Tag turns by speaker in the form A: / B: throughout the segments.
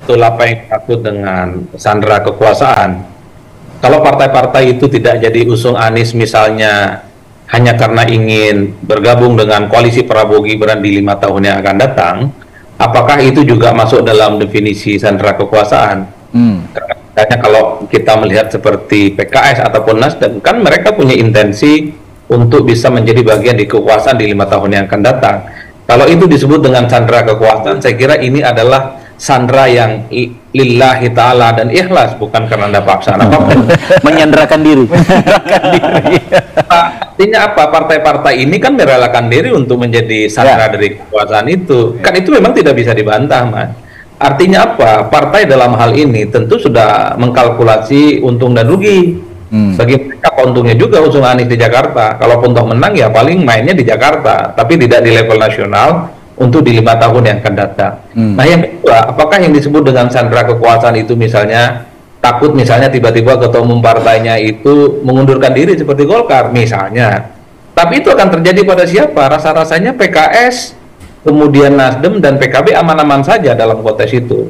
A: betul apa yang dimaksud dengan sandera kekuasaan. Kalau partai-partai itu tidak jadi usung Anies misalnya hanya karena ingin bergabung dengan koalisi Prabowo Gibran di 5 tahun yang akan datang, apakah itu juga masuk dalam definisi sandera kekuasaan? Karena kalau kita melihat seperti PKS ataupun Nasdem, kan mereka punya intensi untuk bisa menjadi bagian di kekuasaan di 5 tahun yang akan datang. Kalau itu disebut dengan sandera kekuasaan, saya kira ini adalah sandera yang lillahi ta'ala dan ikhlas, bukan karena ada paksaan apapun.
B: Menyandrakan diri.
A: Artinya apa? Partai-partai ini kan merelakan diri untuk menjadi sandera dari kekuasaan itu. Kan itu memang tidak bisa dibantah, Mas. Artinya apa? Partai dalam hal ini tentu sudah mengkalkulasi untung dan rugi. Bagi mereka untungnya juga usung Anies di Jakarta. Kalaupun toh menang ya paling mainnya di Jakarta, tapi tidak di level nasional untuk di 5 tahun yang akan datang. Nah yang kedua, apakah yang disebut dengan sandera kekuasaan itu misalnya takut misalnya tiba-tiba ketua umum partainya itu mengundurkan diri seperti Golkar misalnya. Tapi itu akan terjadi pada siapa? Rasa-rasanya PKS, kemudian Nasdem dan PKB aman-aman saja dalam konteks itu.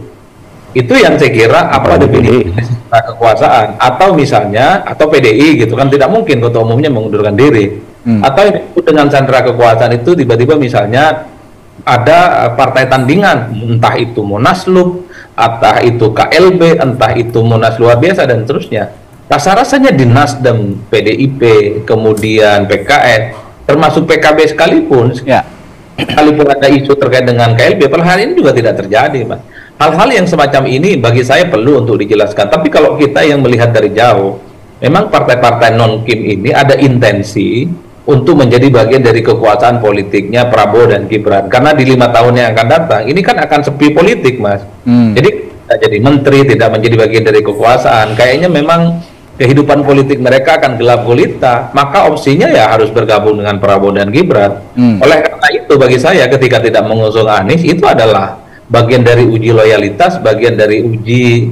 A: Itu yang saya kira apa definisi kekuasaan. Atau misalnya, atau PDI gitu kan, tidak mungkin ketua umumnya mengundurkan diri. Atau yang disebut dengan sandera kekuasaan itu tiba-tiba misalnya ada partai tandingan, entah itu Munaslup, entah itu KLB, entah itu Munas luar biasa dan seterusnya. Rasa-rasanya di Nasdem, PDIP, kemudian PKS, termasuk PKB sekalipun, sekalipun ada isu terkait dengan KLB, per hari ini juga tidak terjadi, Mas. Hal-hal yang semacam ini bagi saya perlu untuk dijelaskan. Tapi kalau kita yang melihat dari jauh, memang partai-partai non-Kim ini ada intensi untuk menjadi bagian dari kekuasaan politiknya Prabowo dan Gibran. Karena di 5 tahun yang akan datang, ini kan akan sepi politik, Mas. Jadi tidak jadi menteri, tidak menjadi bagian dari kekuasaan. Kayaknya memang kehidupan politik mereka akan gelap gulita. Maka opsinya ya harus bergabung dengan Prabowo dan Gibran. Oleh karena itu bagi saya ketika tidak mengusung Anies, itu adalah bagian dari uji loyalitas, bagian dari uji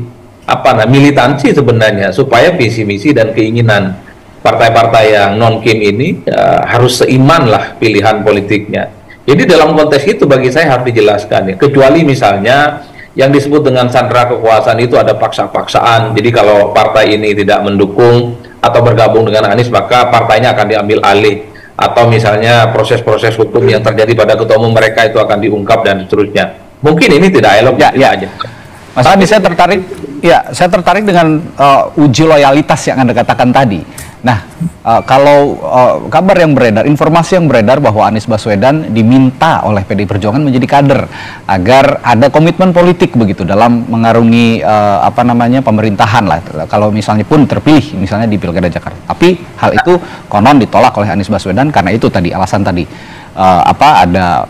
A: militansi sebenarnya, supaya visi misi dan keinginan partai-partai yang non-Kim ini harus seiman lah pilihan politiknya. Jadi dalam konteks itu bagi saya harus dijelaskan ya. Kecuali misalnya yang disebut dengan sandera kekuasaan itu ada paksa-paksaan. Jadi kalau partai ini tidak mendukung atau bergabung dengan Anies, maka partainya akan diambil alih. Atau misalnya proses-proses hukum yang terjadi pada ketua umum mereka itu akan diungkap dan seterusnya. Mungkin ini tidak elok aja.
B: Mas Adi, saya tertarik dengan uji loyalitas yang Anda katakan tadi. Nah, kalau kabar yang beredar, informasi yang beredar bahwa Anies Baswedan diminta oleh PDI Perjuangan menjadi kader agar ada komitmen politik begitu dalam mengarungi pemerintahan lah. Kalau misalnya pun terpilih misalnya di Pilkada Jakarta. Tapi hal itu konon ditolak oleh Anies Baswedan karena itu tadi alasan tadi ada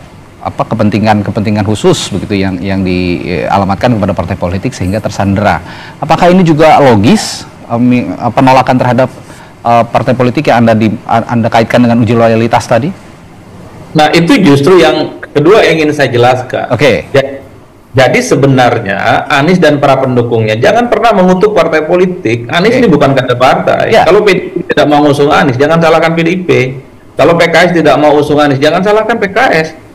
B: kepentingan khusus begitu yang dialamatkan kepada partai politik sehingga tersandera. Apakah ini juga logis penolakan terhadap partai politik yang Anda kaitkan dengan uji loyalitas tadi?
A: Nah, itu justru yang kedua yang ingin saya jelaskan. Jadi sebenarnya Anies dan para pendukungnya jangan pernah mengutuk partai politik. Anies ini bukan kader partai. Kalau PDIP tidak mau usung Anies, jangan salahkan PDIP. Kalau PKS tidak mau usung Anies, jangan salahkan PKS.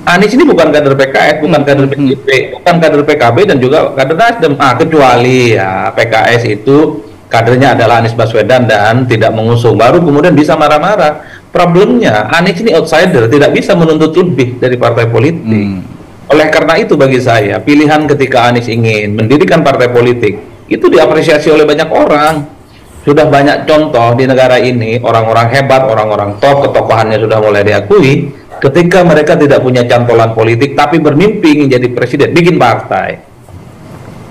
A: Anies ini bukan kader PKS, bukan kader PDIP, bukan kader PKB dan juga kader Nasdem. Kecuali ya PKS itu kadernya adalah Anies Baswedan dan tidak mengusung, baru kemudian bisa marah-marah. Problemnya Anies ini outsider, tidak bisa menuntut lebih dari partai politik. Oleh karena itu bagi saya pilihan ketika Anies ingin mendirikan partai politik itu diapresiasi oleh banyak orang. Sudah banyak contoh di negara ini, orang-orang hebat, orang-orang top, ketokohannya sudah mulai diakui. Ketika mereka tidak punya cantolan politik tapi bermimpi ingin jadi presiden, bikin partai.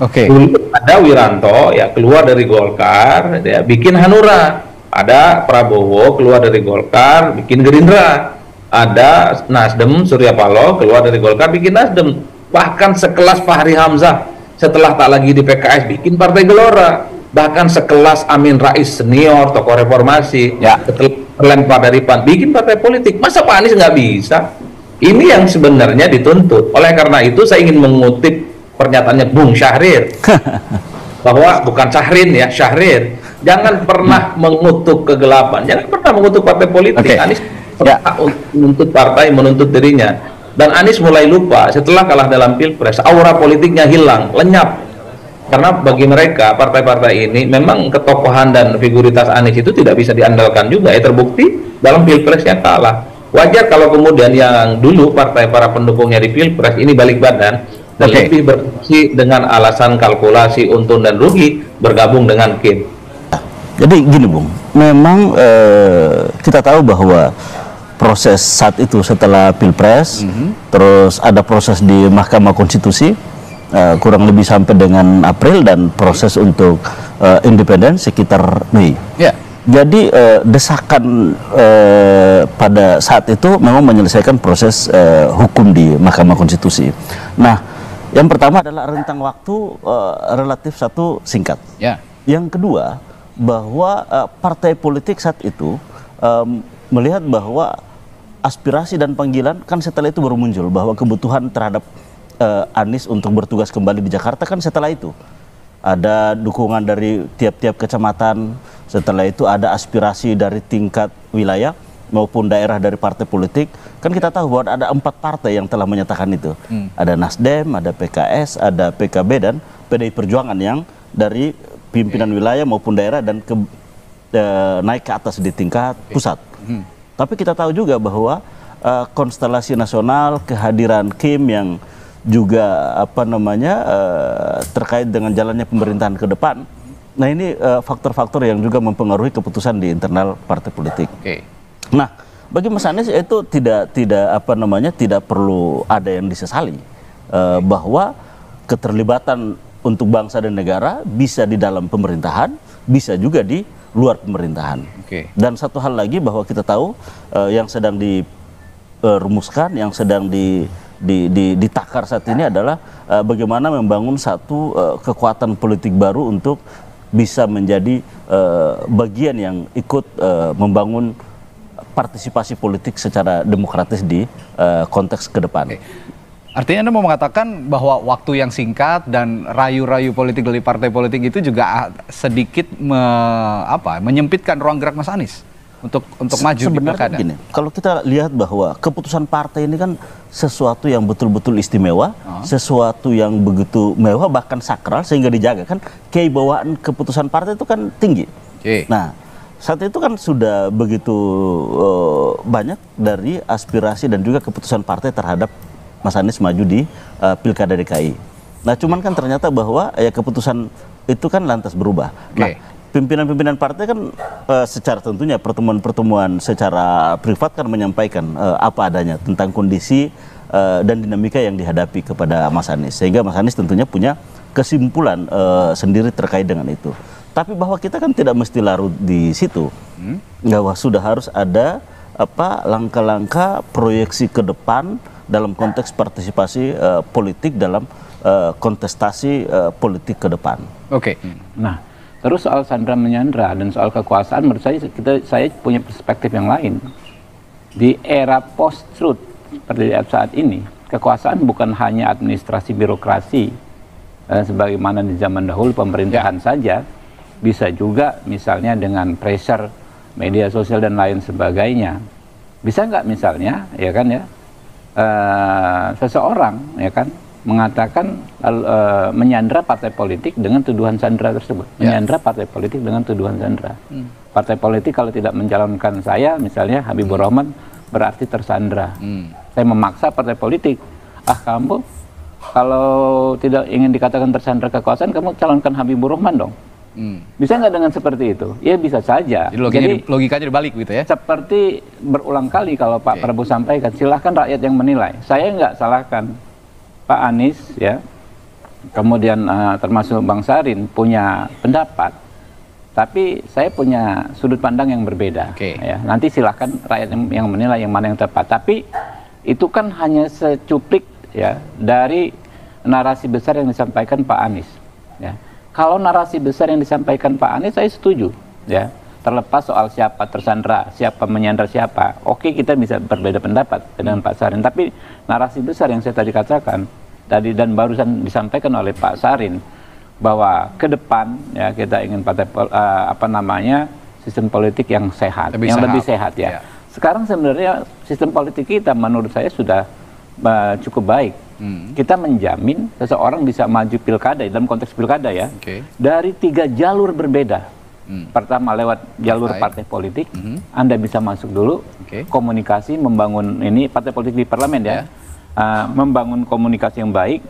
A: Dulu ada Wiranto ya keluar dari Golkar, dia bikin Hanura. Ada Prabowo keluar dari Golkar, bikin Gerindra. Ada Nasdem Surya Paloh keluar dari Golkar, bikin Nasdem. Bahkan sekelas Fahri Hamzah setelah tak lagi di PKS bikin Partai Gelora. Bahkan sekelas Amin Rais senior tokoh reformasi setelah terlempar dari PAN bikin partai politik. Masa Pak Anies nggak bisa? Ini yang sebenarnya dituntut. Oleh karena itu saya ingin mengutip pernyataannya Bung Syahrir bahwa bukan Syahrin ya, Syahrir, jangan pernah mengutuk kegelapan, jangan pernah mengutuk partai politik. Anies pernah menuntut partai, menuntut dirinya. Dan Anies mulai lupa setelah kalah dalam Pilpres, aura politiknya hilang, lenyap. Karena bagi mereka, partai-partai ini, memang ketokohan dan figuritas Anies itu tidak bisa diandalkan juga. Ya terbukti dalam Pilpresnya kalah. Wajar kalau kemudian yang dulu partai para pendukungnya di Pilpres ini balik badan dan lebih bersih dengan alasan kalkulasi untung dan rugi bergabung dengan Kim.
C: Jadi gini Bung, memang kita tahu bahwa proses saat itu setelah Pilpres, terus ada proses di Mahkamah Konstitusi, kurang lebih sampai dengan April, dan proses untuk independen sekitar Mei. Yeah. Jadi desakan pada saat itu memang menyelesaikan proses hukum di Mahkamah Konstitusi. Nah, yang pertama adalah rentang waktu relatif satu singkat. Yeah. Yang kedua, bahwa partai politik saat itu melihat bahwa aspirasi dan panggilan kan setelah itu baru muncul, bahwa kebutuhan terhadap Anies untuk bertugas kembali di Jakarta kan setelah itu. Ada dukungan dari tiap-tiap kecamatan, setelah itu ada aspirasi dari tingkat wilayah maupun daerah dari partai politik. Kan kita tahu bahwa ada 4 partai yang telah menyatakan itu. Ada Nasdem, ada PKS, ada PKB, dan PDI Perjuangan yang dari pimpinan wilayah maupun daerah dan naik ke atas di tingkat pusat. Tapi kita tahu juga bahwa konstelasi nasional, kehadiran Kim yang juga terkait dengan jalannya pemerintahan ke depan. Nah, ini faktor-faktor yang juga mempengaruhi keputusan di internal partai politik. Nah, bagi Mas Anies itu tidak perlu ada yang disesali, bahwa keterlibatan untuk bangsa dan negara bisa di dalam pemerintahan, bisa juga di luar pemerintahan. Dan satu hal lagi, bahwa kita tahu yang sedang dirumuskan, yang sedang ditakar saat ini adalah bagaimana membangun satu kekuatan politik baru untuk bisa menjadi bagian yang ikut membangun partisipasi politik secara demokratis di konteks ke depan.
B: Artinya Anda mau mengatakan bahwa waktu yang singkat dan rayu-rayu politik dari partai politik itu juga sedikit menyempitkan ruang gerak Mas Anies untuk maju di pilkada.
C: Gini, kalau kita lihat bahwa keputusan partai ini kan sesuatu yang betul-betul istimewa, sesuatu yang begitu mewah, bahkan sakral, sehingga dijaga. Kan kewibawaan keputusan partai itu kan tinggi. Nah, saat itu kan sudah begitu banyak dari aspirasi dan juga keputusan partai terhadap Mas Anies maju di Pilkada DKI. Nah, cuman kan ternyata bahwa keputusan itu kan lantas berubah. Nah, pimpinan-pimpinan partai kan secara tentunya pertemuan-pertemuan secara privat kan menyampaikan apa adanya tentang kondisi dan dinamika yang dihadapi kepada Mas Anies. Sehingga Mas Anies tentunya punya kesimpulan sendiri terkait dengan itu. Tapi bahwa kita kan tidak mesti larut di situ. Bahwa sudah harus ada langkah-langkah proyeksi ke depan dalam konteks partisipasi politik dalam kontestasi politik ke depan.
D: Nah, terus soal sandra menyandra dan soal kekuasaan, menurut saya punya perspektif yang lain. Di era post-truth seperti saat ini, kekuasaan bukan hanya administrasi birokrasi sebagaimana di zaman dahulu pemerintahan saja, bisa juga misalnya dengan pressure media sosial dan lain sebagainya. Bisa nggak misalnya, seseorang, mengatakan menyandra partai politik dengan tuduhan sandra tersebut, menyandra partai politik dengan tuduhan sandra. Partai politik kalau tidak mencalonkan saya, misalnya Habibur Rahman, berarti tersandra. Saya memaksa partai politik, kamu kalau tidak ingin dikatakan tersandra kekuasaan, kamu calonkan Habibur Rahman dong. Bisa nggak dengan seperti itu? Ya bisa saja.
B: Jadi logikanya dibalik gitu ya?
D: Seperti berulang kali kalau Pak Prabowo sampaikan, silahkan rakyat yang menilai. Saya nggak salahkan Pak Anies, kemudian termasuk Bang Sarin punya pendapat, tapi saya punya sudut pandang yang berbeda. Nanti silahkan rakyat yang menilai yang mana yang tepat. Tapi itu kan hanya secuplik dari narasi besar yang disampaikan Pak Anies. Kalau narasi besar yang disampaikan Pak Anies, saya setuju, terlepas soal siapa tersandra, siapa menyandra siapa. Oke, kita bisa berbeda pendapat dengan Pak Sarin, tapi narasi besar yang saya tadi katakan dan barusan disampaikan oleh Pak Sarin, bahwa ke depan kita ingin sistem politik yang sehat, lebih sehat. Sekarang sebenarnya sistem politik kita menurut saya sudah cukup baik. Kita menjamin seseorang bisa maju pilkada, dalam konteks pilkada ya, dari 3 jalur berbeda. Pertama lewat jalur partai politik, Anda bisa masuk dulu, komunikasi, membangun ini partai politik di parlemen ya, membangun komunikasi yang baik,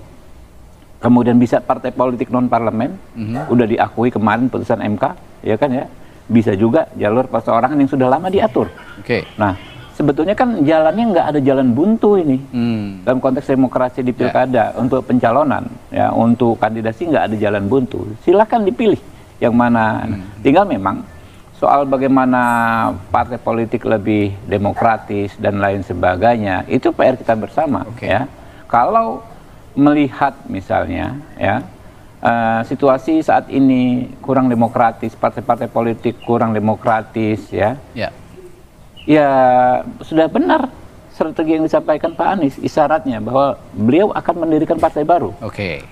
D: kemudian bisa partai politik non parlemen, udah diakui kemarin putusan MK, ya kan ya, bisa juga jalur perseorangan yang sudah lama diatur. Nah, sebetulnya kan jalannya nggak ada jalan buntu ini dalam konteks demokrasi di pilkada untuk pencalonan ya, untuk kandidasi nggak ada jalan buntu. Silakan dipilih yang mana. Tinggal memang soal bagaimana partai politik lebih demokratis dan lain sebagainya itu PR kita bersama ya. Kalau melihat misalnya ya situasi saat ini kurang demokratis, partai-partai politik kurang demokratis ya. Ya sudah benar strategi yang disampaikan Pak Anies, isyaratnya bahwa beliau akan mendirikan partai baru.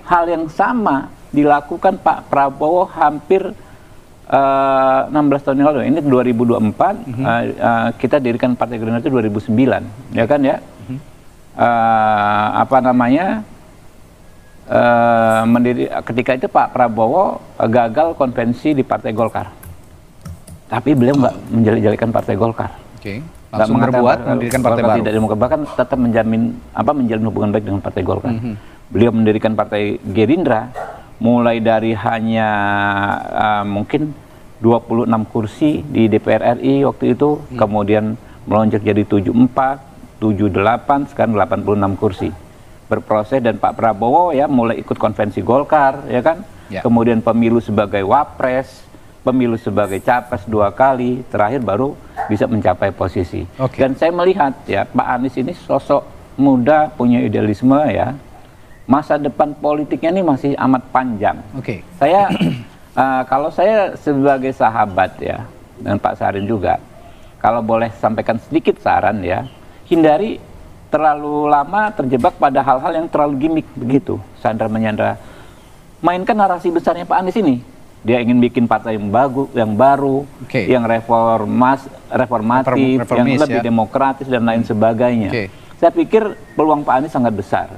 D: Hal yang sama dilakukan Pak Prabowo hampir 16 tahun yang lalu. Ini 2024, kita dirikan Partai Gerindra itu 2009, ya kan ya? Ketika itu Pak Prabowo gagal konvensi di Partai Golkar, tapi beliau nggak menjadi-jadikan Partai Golkar.
B: Langsung berbuat mendirikan partai baru.
D: Tidak demokrat, bahkan tetap menjalin hubungan baik dengan Partai Golkar. Beliau mendirikan Partai Gerindra mulai dari hanya mungkin 26 kursi di DPR RI waktu itu, kemudian melonjak jadi 74, 78, sekarang 86 kursi. Berproses, dan Pak Prabowo ya mulai ikut konvensi Golkar, ya kan? Kemudian pemilu sebagai wapres, pemilu sebagai capres 2 kali, terakhir baru bisa mencapai posisi. Dan saya melihat ya Pak Anies ini sosok muda, punya idealisme ya, masa depan politiknya ini masih amat panjang. Saya kalau saya sebagai sahabat ya dengan Pak Sarin juga, kalau boleh sampaikan sedikit saran ya, hindari terlalu lama terjebak pada hal-hal yang terlalu gimmick begitu, sandra menyandra. Mainkan narasi besarnya Pak Anies ini. Dia ingin bikin partai yang bagus, yang baru, yang reformatif, yang lebih demokratis dan lain sebagainya. Saya pikir peluang Pak Anies sangat besar.